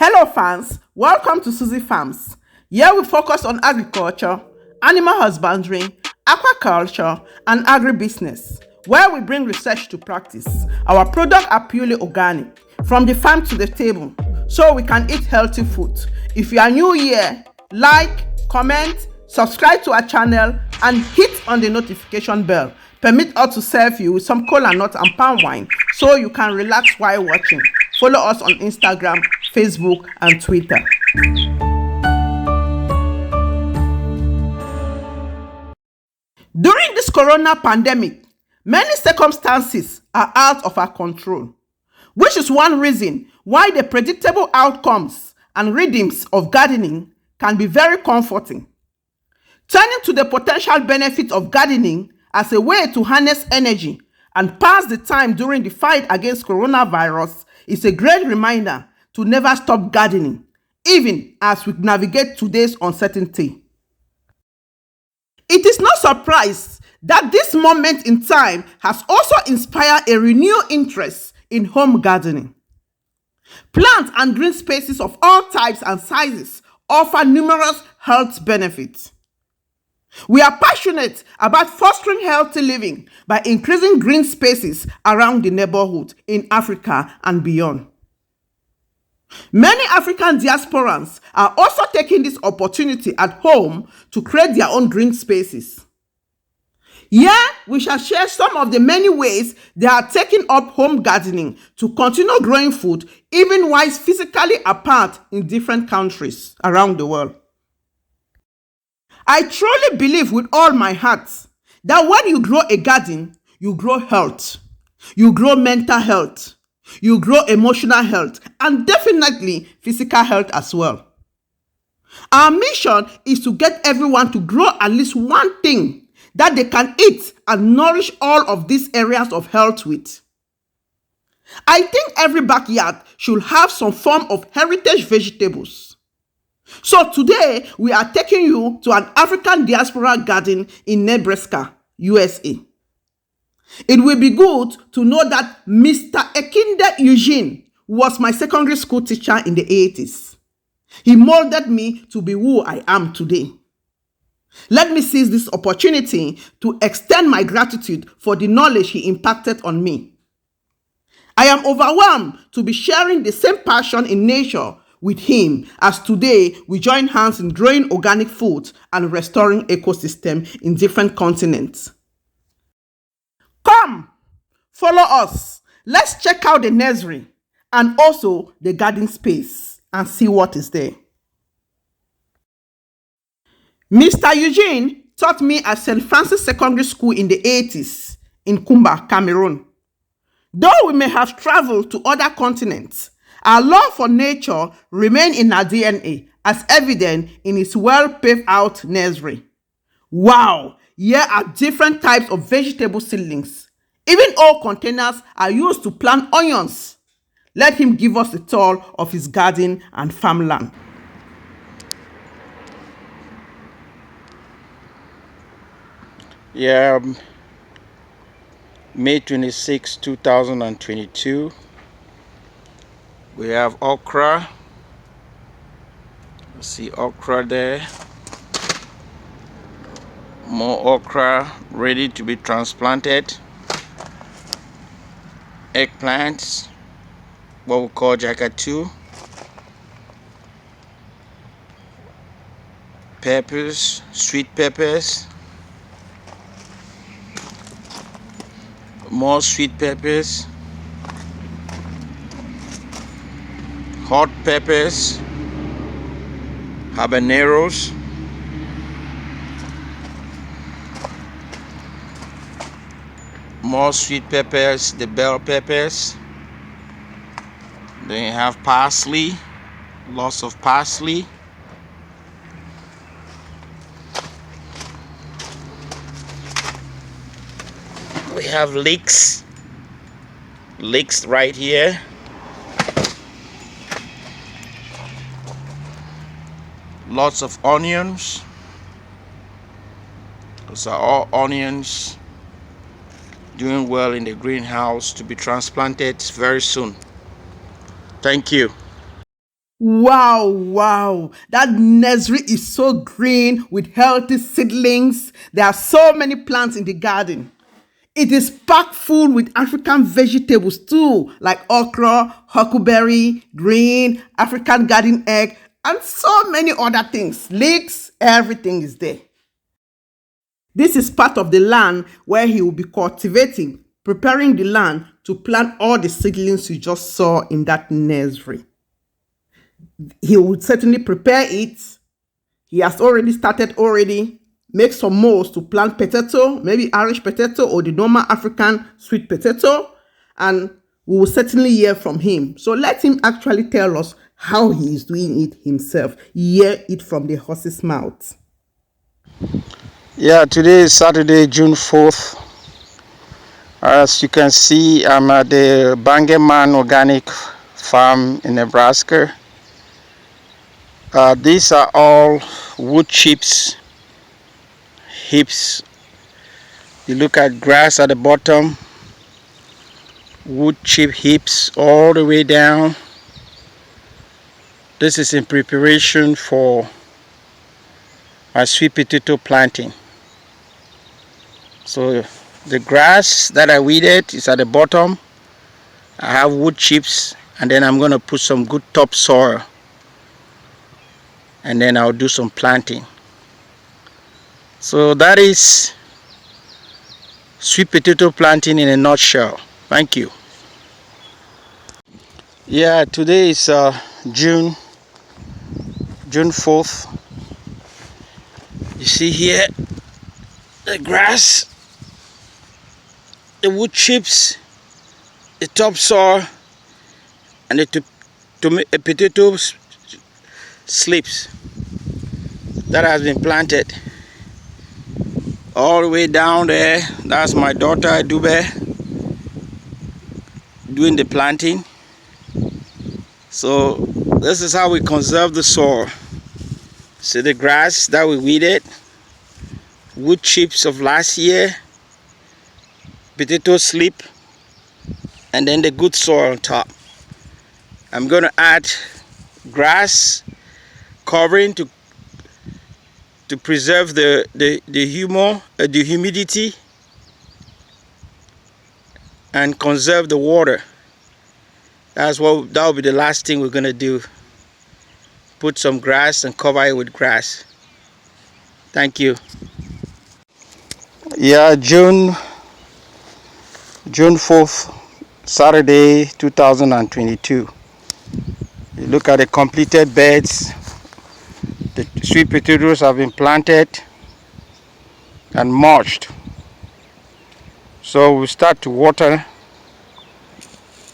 Hello fans, welcome to Susie Farms. Here we focus on agriculture, animal husbandry, aquaculture and agribusiness, where we bring research to practice. Our products are purely organic, from the farm to the table, so we can eat healthy food. If you are new here, like, comment, subscribe to our channel and hit on the notification bell. Permit us to serve you with some cola nut and palm wine so you can relax while watching. Follow us on Instagram, Facebook, and Twitter. During this corona pandemic, many circumstances are out of our control, which is one reason why the predictable outcomes and rhythms of gardening can be very comforting. Turning to the potential benefits of gardening as a way to harness energy and pass the time during the fight against coronavirus is a great reminder to never stop gardening, even as we navigate today's uncertainty. It is no surprise that this moment in time has also inspired a renewed interest in home gardening. Plants and green spaces of all types and sizes offer numerous health benefits. We are passionate about fostering healthy living by increasing green spaces around the neighborhood in Africa and beyond. Many African diasporans are also taking this opportunity at home to create their own green spaces. Here, we shall share some of the many ways they are taking up home gardening to continue growing food even while physically apart in different countries around the world. I truly believe with all my heart that when you grow a garden, you grow health, you grow mental health, you grow emotional health, and definitely physical health as well. Our mission is to get everyone to grow at least one thing that they can eat and nourish all of these areas of health with. I think every backyard should have some form of heritage vegetables. So today, we are taking you to an African diaspora garden in Nebraska, USA. It will be good to know that Mr. Ekinde Eugene was my secondary school teacher in the 80s. He molded me to be who I am today. Let me seize this opportunity to extend my gratitude for the knowledge he impacted on me. I am overwhelmed to be sharing the same passion in nature with him as today we join hands in growing organic food and restoring ecosystem in different continents. Come, follow us. Let's check out the nursery and also the garden space and see what is there. Mr. Eugene taught me at St. Francis Secondary School in the 80s in Kumba, Cameroon. Though we may have traveled to other continents, our love for nature remains in our DNA, as evident in its well-paved out nursery. Wow! Here are different types of vegetable seedlings. Even old containers are used to plant onions. Let him give us a tour of his garden and farmland. Yeah, May 26, 2022. We have okra. See okra there. More okra ready to be transplanted. Eggplants, what we call jakatu. Peppers, sweet peppers. More sweet peppers. Hot peppers, habaneros, more sweet peppers, the bell peppers. Then you have parsley, lots of parsley. We have leeks right here. Lots of onions. Those are all onions doing well in the greenhouse to be transplanted very soon. Thank you. Wow, wow. That nursery is so green with healthy seedlings. There are so many plants in the garden. It is packed full with African vegetables too, like okra, huckleberry, green, African garden egg, and so many other things. Leeks, everything is there. This is part of the land where he will be cultivating, preparing the land to plant all the seedlings you just saw in that nursery. He would certainly prepare it. He has already started already. Make some molds to plant potato, maybe Irish potato or the normal African sweet potato, and we will certainly hear from him. So let him actually tell us how he is doing it himself. Hear it from the horse's mouth. Yeah, today is Saturday, June 4th. As you can see, I'm at the Bangeman Organic Farm in Nebraska. These are all wood chips, heaps. You look at grass at the bottom, wood chip heaps all the way down. This is in preparation for my sweet potato planting. So the grass that I weeded is at the bottom. I have wood chips, and then I'm going to put some good topsoil, and then I'll do some planting. So that is sweet potato planting in a nutshell. Thank you. Yeah, today is June 4th. You see here the grass, the wood chips, the topsoil, and the potato slips that has been planted all the way down there. That's my daughter Dube doing the planting. So this is how we conserve the soil. See the grass that we weeded, wood chips of last year, potato slip, and then the good soil on top. I'm going to add grass covering to preserve the humidity, and conserve the water. That will be the last thing we're going to do. Put some grass and cover it with grass. Thank you. Yeah, June 4th, Saturday 2022. You look at the completed beds. The sweet potatoes have been planted and mulched. So we start to water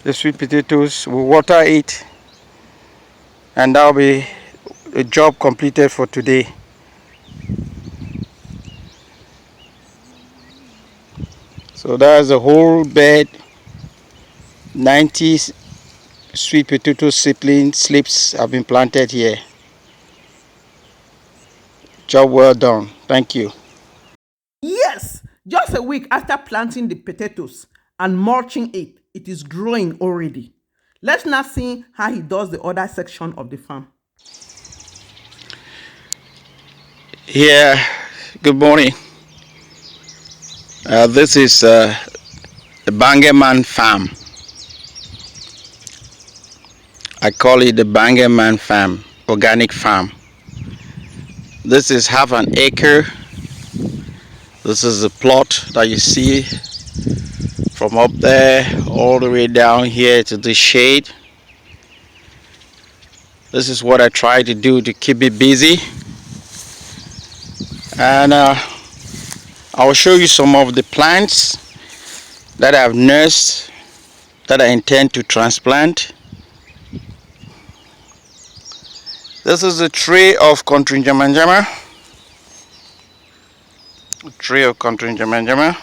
the sweet potatoes. We water it, and that'll be a job completed for today. So there's a whole bed, 90 sweet potato slips have been planted here. Job well done. Thank you. Yes, just a week after planting the potatoes and mulching it, it is growing already. Let's now see how he does the other section of the farm. Yeah, good morning. This is the Bangeman farm. I call it the Bangeman farm, organic farm. This is half an acre. This is the plot that you see from up there all the way down here to the shade. This is what I try to do to keep me busy. And I will show you some of the plants that I've nursed that I intend to transplant. This is a tray of Contrinjamanjama. A tray of Contrinjamanjama.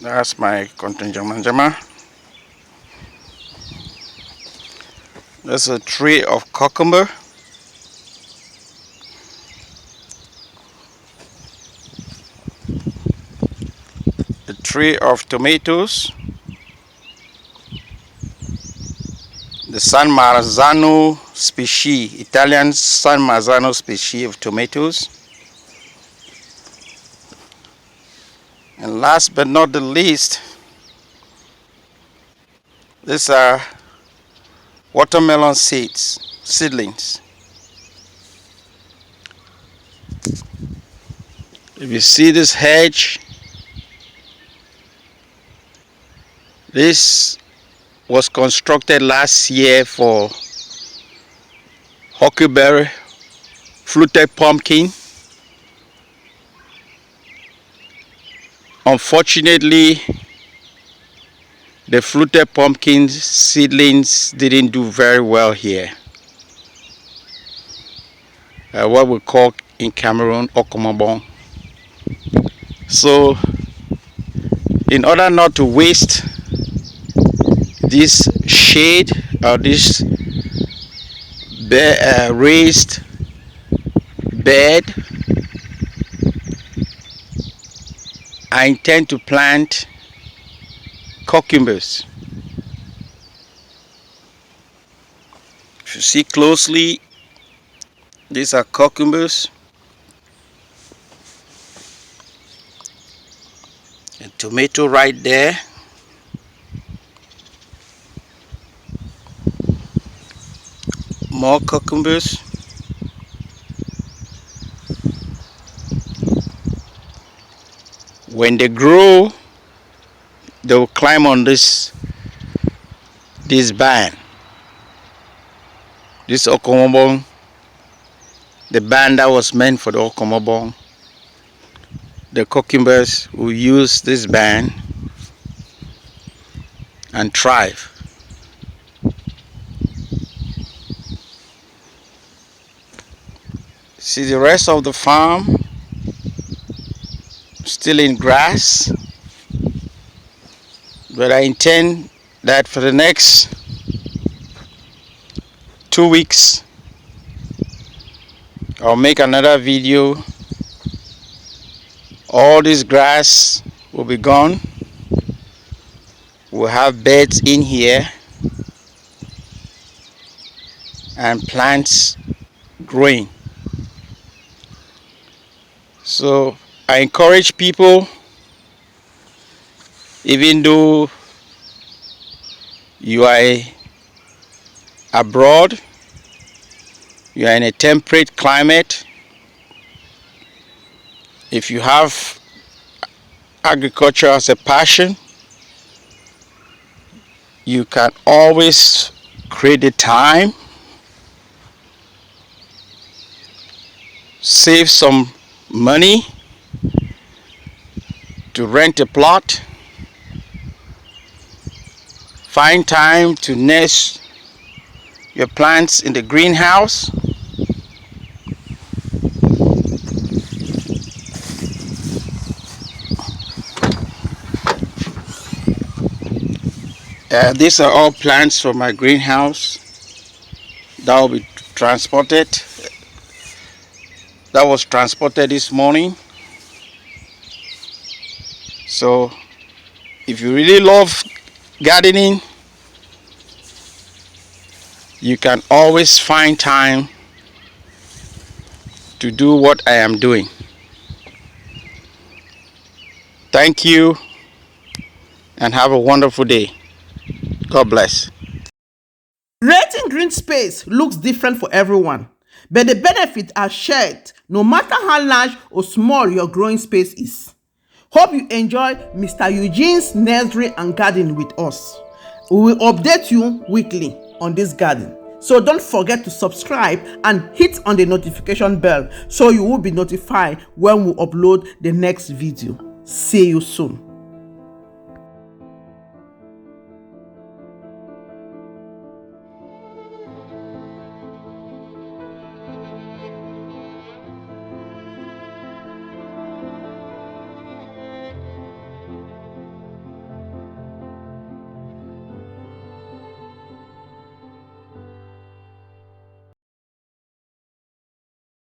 That's my Contrinjamanjama. That's a tray of cucumber. A tray of tomatoes. the San Marzano species, Italian San Marzano species of tomatoes. And last but not the least, these are watermelon seedlings. If you see this hedge, this was constructed last year for huckleberry, fluted pumpkin. Unfortunately, the fluted pumpkin seedlings didn't do very well here. What we call in Cameroon, okomobon. So, in order not to waste this shade or this raised bed, I intend to plant cucumbers. If you see closely, these are cucumbers. A tomato right there. More cucumbers. When they grow, they will climb on this band. This okomobon, the band that was meant for the okomobon. The cucumbers will use this band and thrive. See the rest of the farm still in grass, but I intend that for the next 2 weeks I'll make another video. All this grass will be gone. We'll have beds in here and plants growing. So I encourage people, even though you are abroad, you are in a temperate climate, if you have agriculture as a passion, you can always create the time, save some money to rent a plot, find time to nurse your plants in the greenhouse, these are all plants from my greenhouse that will be transported. That was transported this morning. So if you really love gardening, you can always find time to do what I am doing. Thank you and have a wonderful day. God bless. Creating green space looks different for everyone, but the benefits are shared no matter how large or small your growing space is. Hope you enjoy Mr. Eugene's nursery and garden with us. We will update you weekly on this garden. So don't forget to subscribe and hit on the notification bell so you will be notified when we upload the next video. See you soon.